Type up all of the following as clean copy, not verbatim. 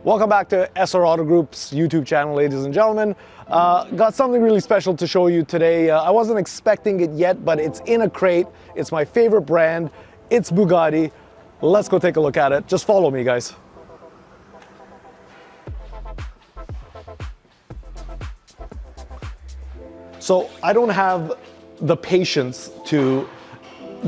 Welcome back to SR Auto Group's YouTube channel, ladies and gentlemen. Got something really special to show you today. I wasn't expecting it yet, but it's in a crate. It's my favorite brand. It's Bugatti. Let's go take a look at it. Just follow me, guys. So I don't have the patience to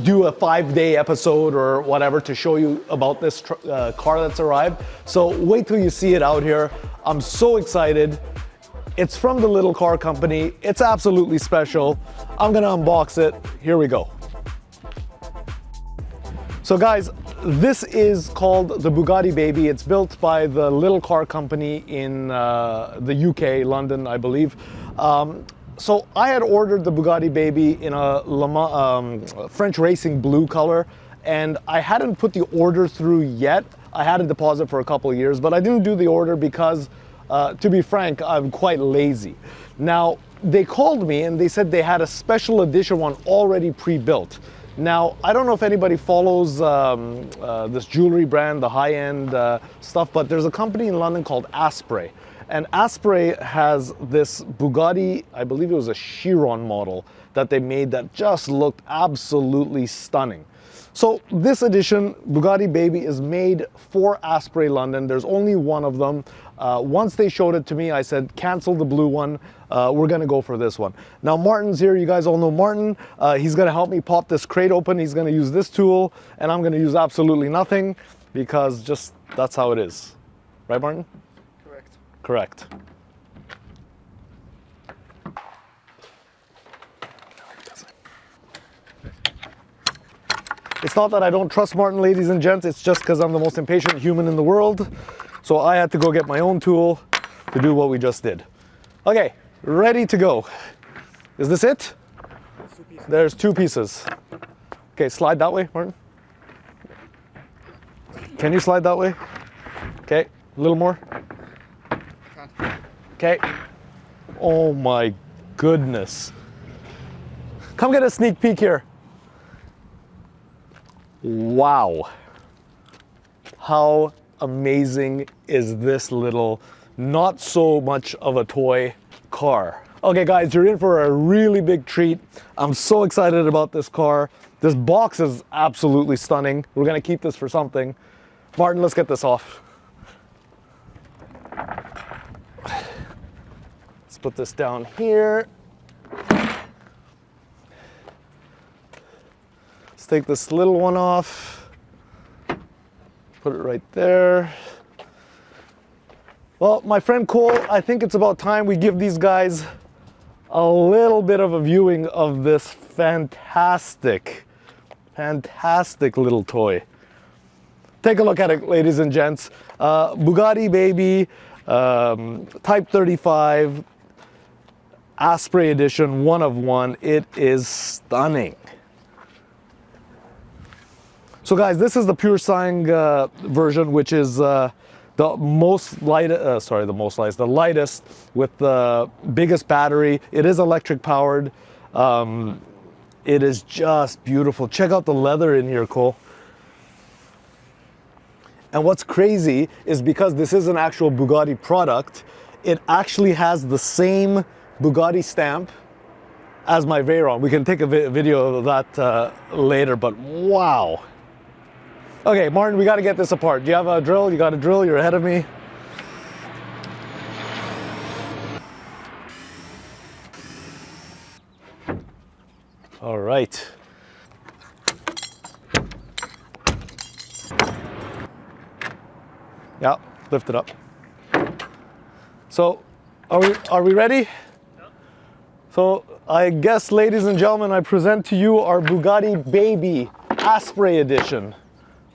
do a 5-day episode or whatever to show you about this car that's arrived. So wait till you see it out here. I'm so excited. It's from the little car company. It's absolutely special. I'm gonna unbox it. Here we go. So guys, this is called the Bugatti Baby. It's built by the little car company in the UK, London, I believe. So I had ordered the Bugatti Baby in a French racing blue color, and I hadn't put the order through yet. I had a deposit for a couple of years, but I didn't do the order because, to be frank, I'm quite lazy. Now, they called me and they said they had a special edition one already pre-built. Now, I don't know if anybody follows this jewelry brand, the high-end stuff, but there's a company in London called Asprey. And Asprey has this Bugatti, I believe it was a Chiron model that they made that just looked absolutely stunning. So this edition, Bugatti Baby, is made for Asprey London. There's only one of them. Once they showed it to me, I said, cancel the blue one. We're gonna go for this one. Now Martin's here, you guys all know Martin. He's gonna help me pop this crate open. He's gonna use this tool, and I'm gonna use absolutely nothing because just that's how it is. Right, Martin? Correct. It's not that I don't trust Martin, ladies and gents, it's just because I'm the most impatient human in the world. So I had to go get my own tool to do what we just did. Okay, ready to go. Is this it? There's two pieces. Okay, slide that way, Martin. Can you slide that way? Okay, a little more. Okay. Oh my goodness. Come get a sneak peek here. Wow. How amazing is this little, not so much of a toy car? Okay guys, you're in for a really big treat. I'm so excited about this car. This box is absolutely stunning. We're gonna keep this for something. Martin, let's get this off. Let's put this down here. Let's take this little one off. Put it right there. Well, my friend Cole, I think it's about time we give these guys a little bit of a viewing of this fantastic little toy. Take a look at it, ladies and gents. Bugatti Baby, Type 35, Asprey edition, one of one. It is stunning. So guys, this is the pure Sang version, which is the lightest with the biggest battery. It is electric powered. It is just beautiful. Check out the leather in here, Cole. And what's crazy is because this is an actual Bugatti product, it actually has the same Bugatti stamp as my Veyron. We can take a video of that later, but wow. Okay, Martin, we gotta get this apart. Do you have a drill? You got a drill? You're ahead of me. All right. Yeah, lift it up. So, are we ready? Yeah. So, I guess, ladies and gentlemen, I present to you our Bugatti Baby Asprey edition.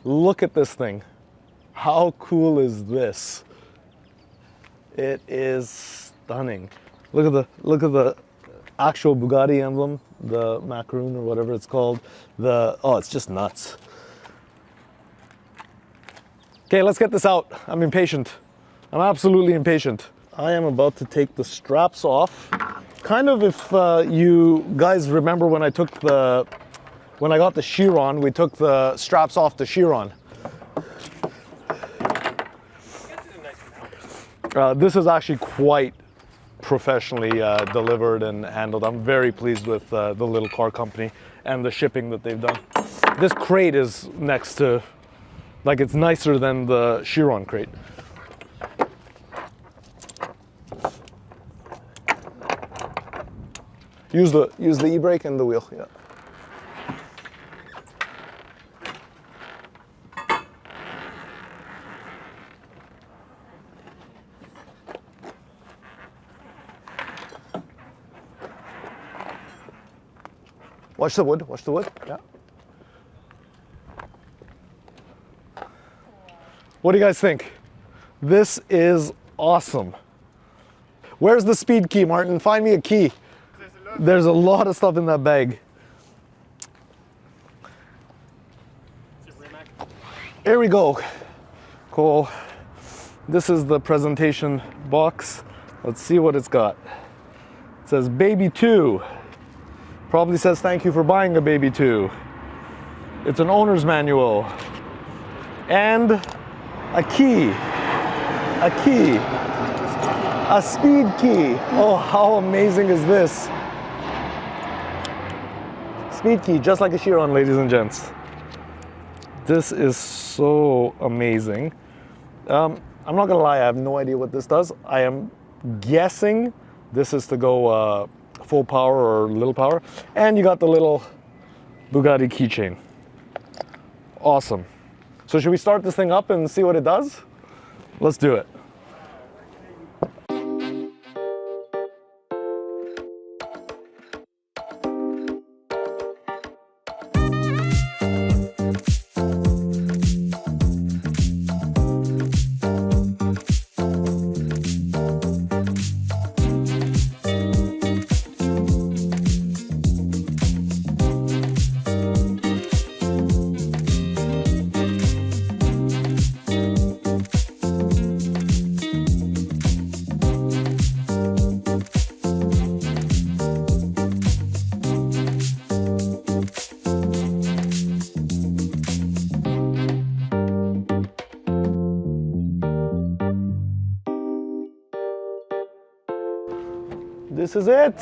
Look at this thing. How cool is this? It is stunning. Look at the actual Bugatti emblem, the macaroon or whatever it's called. Oh, it's just nuts. Okay, let's get this out. I'm impatient. I'm absolutely impatient. I am about to take the straps off. Kind of, if you guys remember when I got the Chiron, we took the straps off the Chiron. This is actually quite professionally delivered and handled. I'm very pleased with the little car company and the shipping that they've done. This crate is next to, like, it's nicer than the Chiron crate. Use the e-brake and the wheel, yeah. Watch the wood, yeah. What do you guys think? This is awesome. Where's the speed key, Martin? Find me a key. There's a lot of stuff in that bag. Here we go. Cool. This is the presentation box. Let's see what it's got. It says Baby 2. Probably says thank you for buying a Baby 2. It's an owner's manual. And a key. A key. A speed key. Oh, how amazing is this? Speed key, just like a Chiron, ladies and gents. This is so amazing. I'm not gonna lie, I have no idea what this does. I am guessing this is to go full power or little power. And you got the little Bugatti keychain. Awesome. So should we start this thing up and see what it does? Let's do it. This is it.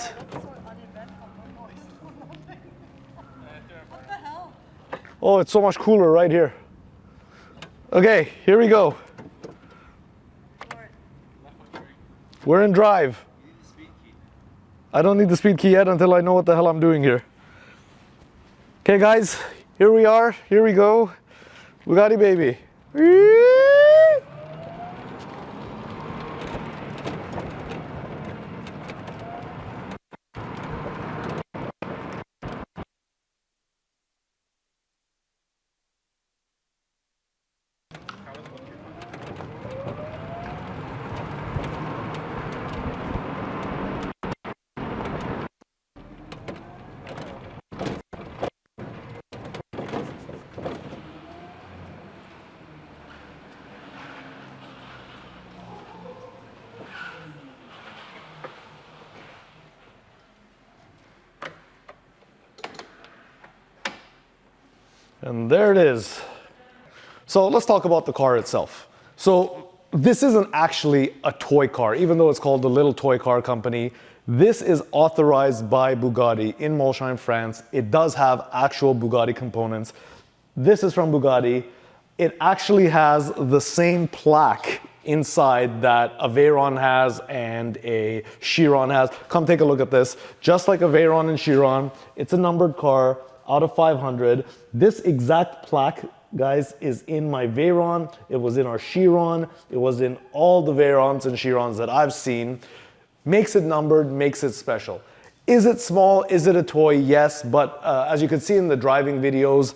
What the hell? Oh, it's so much cooler right here. Okay, here we go. We're in drive. I don't need the speed key yet until I know what the hell I'm doing here. Okay guys, here we are, here we go. Bugatti baby. And there it is. So let's talk about the car itself. So this isn't actually a toy car, even though it's called the Little Toy Car Company. This is authorized by Bugatti in Molsheim, France. It does have actual Bugatti components. This is from Bugatti. It actually has the same plaque inside that a Veyron has and a Chiron has. Come take a look at this. Just like a Veyron and Chiron, it's a numbered car. Out of 500. This exact plaque, guys, is in my Veyron. It was in our Chiron. It was in all the Veyrons and Chirons that I've seen. Makes it numbered, makes it special. Is it small? Is it a toy? Yes, but as you can see in the driving videos,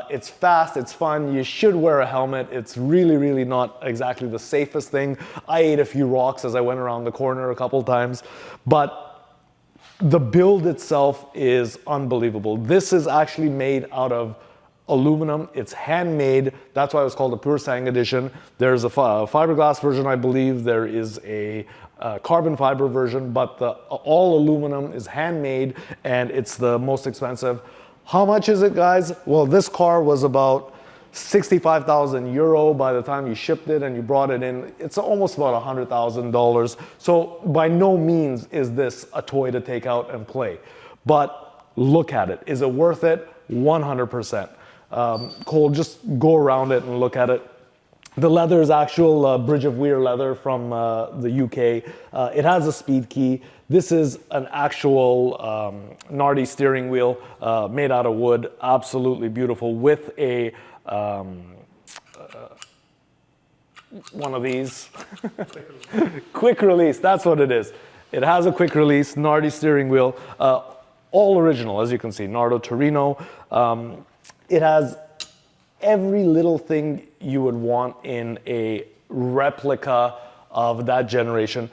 it's fast, it's fun. You should wear a helmet. It's really, really not exactly the safest thing. I ate a few rocks as I went around the corner a couple times, but the build itself is unbelievable. This is actually made out of aluminum. It's handmade. That's why it was called a Pure Sang edition. There's a fiberglass version, I believe. There is a carbon fiber version, but the all aluminum is handmade and it's the most expensive. How much is it, guys? Well, this car was about 65,000 euro by the time you shipped it and you brought it in. It's almost about $100,000. So by no means is this a toy to take out and play. But look at it. Is it worth it? 100%. Cole, just go around it and look at it. The leather is actual Bridge of Weir leather from the UK. It has a speed key. This is an actual Nardi steering wheel made out of wood. Absolutely beautiful with a one of these. Quick release, that's what it is. It has a quick release, Nardi steering wheel. All original, as you can see, Nardo Torino. It has every little thing you would want in a replica of that generation.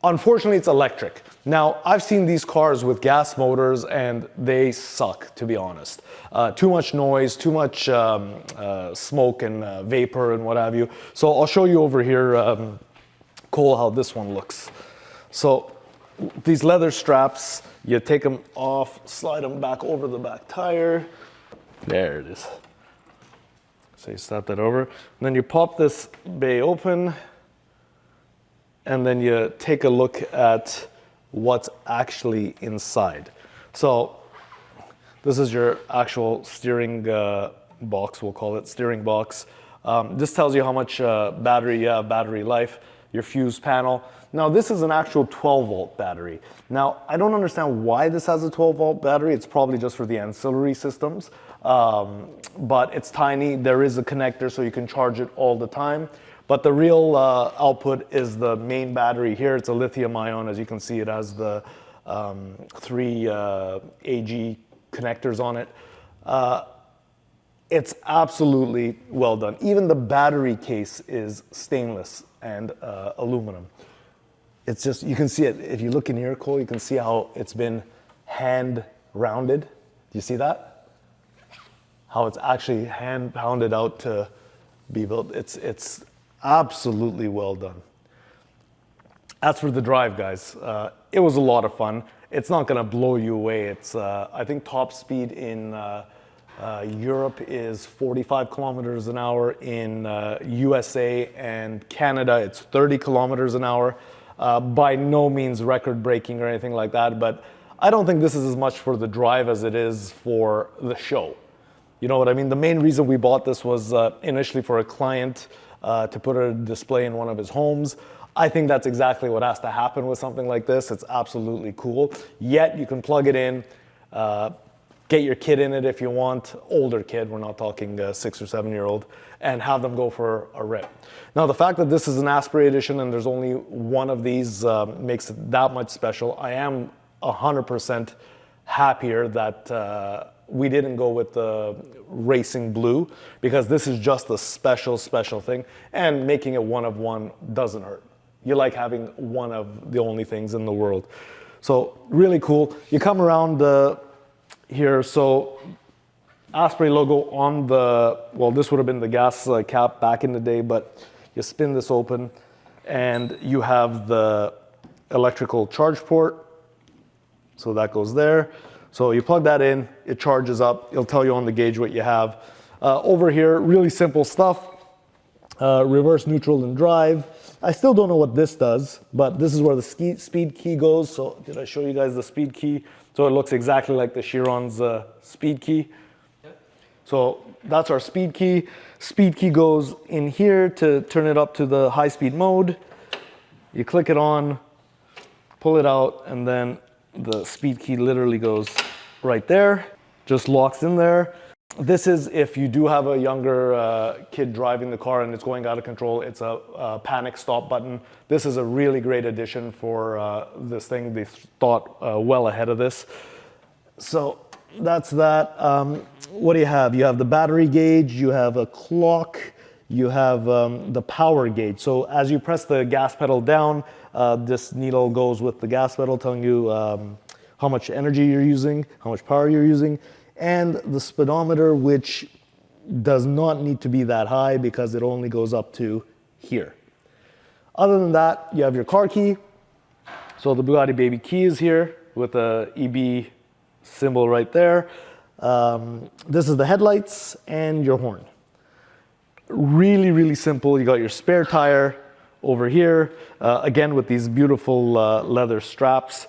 Unfortunately, it's electric. Now, I've seen these cars with gas motors and they suck, to be honest. Too much noise, too much smoke and vapor and what have you. So I'll show you over here, Cole, how this one looks. So these leather straps, you take them off, slide them back over the back tire. There it is. So you slap that over, and then you pop this bay open, and then you take a look at what's actually inside. So this is your actual steering box, we'll call it, steering box. This tells you how much battery you have, battery life, your fuse panel. Now this is an actual 12-volt battery. Now I don't understand why this has a 12-volt battery. It's probably just for the ancillary systems, but it's tiny. There is a connector so you can charge it all the time. But the real output is the main battery here. It's a lithium ion. As you can see, it has the 3 AG connectors on it. It's absolutely well done. Even the battery case is stainless and aluminum. It's just, you can see it. If you look in here, Cole, you can see how it's been hand rounded. Do you see that? How it's actually hand pounded out to be built. It's absolutely well done. As for the drive, guys, it was a lot of fun. It's not gonna blow you away. It's, I think top speed in Europe is 45 kilometers an hour. In USA and Canada, it's 30 kilometers an hour. By no means record breaking or anything like that, but I don't think this is as much for the drive as it is for the show. You know what I mean? The main reason we bought this was initially for a client to put a display in one of his homes. I think that's exactly what has to happen with something like this. It's absolutely cool. Yet you can plug it in, get your kid in it if you want, older kid, we're not talking 6 or 7 year old, and have them go for a rip. Now the fact that this is an Asprey edition and there's only one of these makes it that much special. I am 100% happier that we didn't go with the racing blue, because this is just a special thing, and making it one of one doesn't hurt. You like having one of the only things in the world. So really cool. You come around here, so Asprey logo on the, well, this would have been the gas cap back in the day, but you spin this open and you have the electrical charge port. So that goes there. So you plug that in, it charges up. It'll tell you on the gauge what you have. Over here, really simple stuff. Reverse, neutral, and drive. I still don't know what this does, but this is where the speed key goes. So did I show you guys the speed key? So it looks exactly like the Chiron's speed key. Yep. So that's our speed key. Speed key goes in here to turn it up to the high speed mode. You click it on, pull it out, and then the speed key literally goes right there, just locks in there. This is if you do have a younger kid driving the car and it's going out of control. It's a panic stop button. This is a really great addition for this thing. They thought well ahead of this. So that's that. What do you have? You have the battery gauge, you have a clock, you have the power gauge. So as you press the gas pedal down, this needle goes with the gas pedal, telling you how much energy you're using, how much power you're using, and the speedometer, which does not need to be that high because it only goes up to here. Other than that, you have your car key. So the Bugatti Baby key is here with the EB symbol right there. This is the headlights and your horn. Really, really simple. You got your spare tire over here, again with these beautiful leather straps.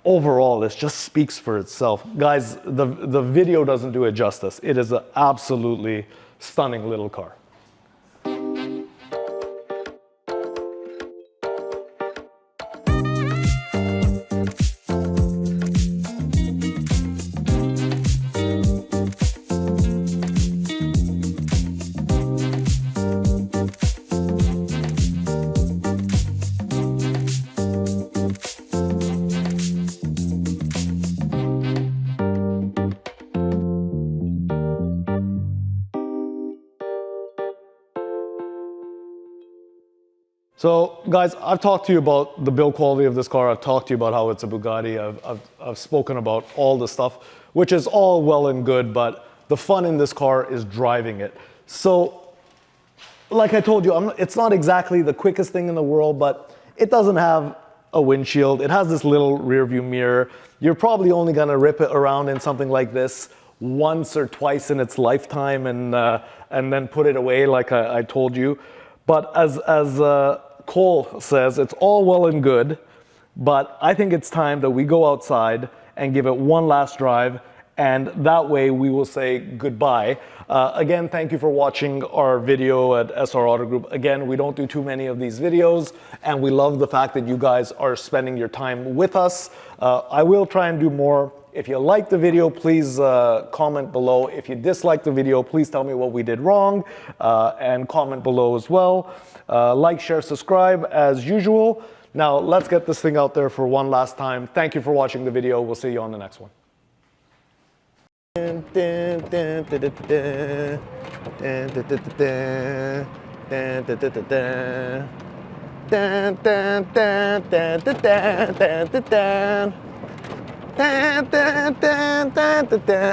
Overall, this just speaks for itself. Guys, the video doesn't do it justice. It is an absolutely stunning little car. So guys, I've talked to you about the build quality of this car. I've talked to you about how it's a Bugatti. I've spoken about all the stuff, which is all well and good, but the fun in this car is driving it. So like I told you, it's not exactly the quickest thing in the world, but it doesn't have a windshield. It has this little rear view mirror. You're probably only gonna rip it around in something like this once or twice in its lifetime and then put it away like I told you. But as Cole says, it's all well and good, but I think it's time that we go outside and give it one last drive, and that way we will say goodbye. Again, thank you for watching our video at SR Auto Group. Again, we don't do too many of these videos, and we love the fact that you guys are spending your time with us. I will try and do more. If you like the video, please comment below. If you dislike the video, please tell me what we did wrong, and comment below as well. Like, share, subscribe as usual. Now let's get this thing out there for one last time. Thank you for watching the video. We'll see you on the next one.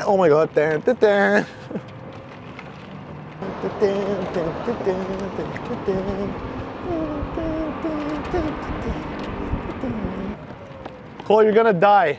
Oh my God. Cole, you're gonna die.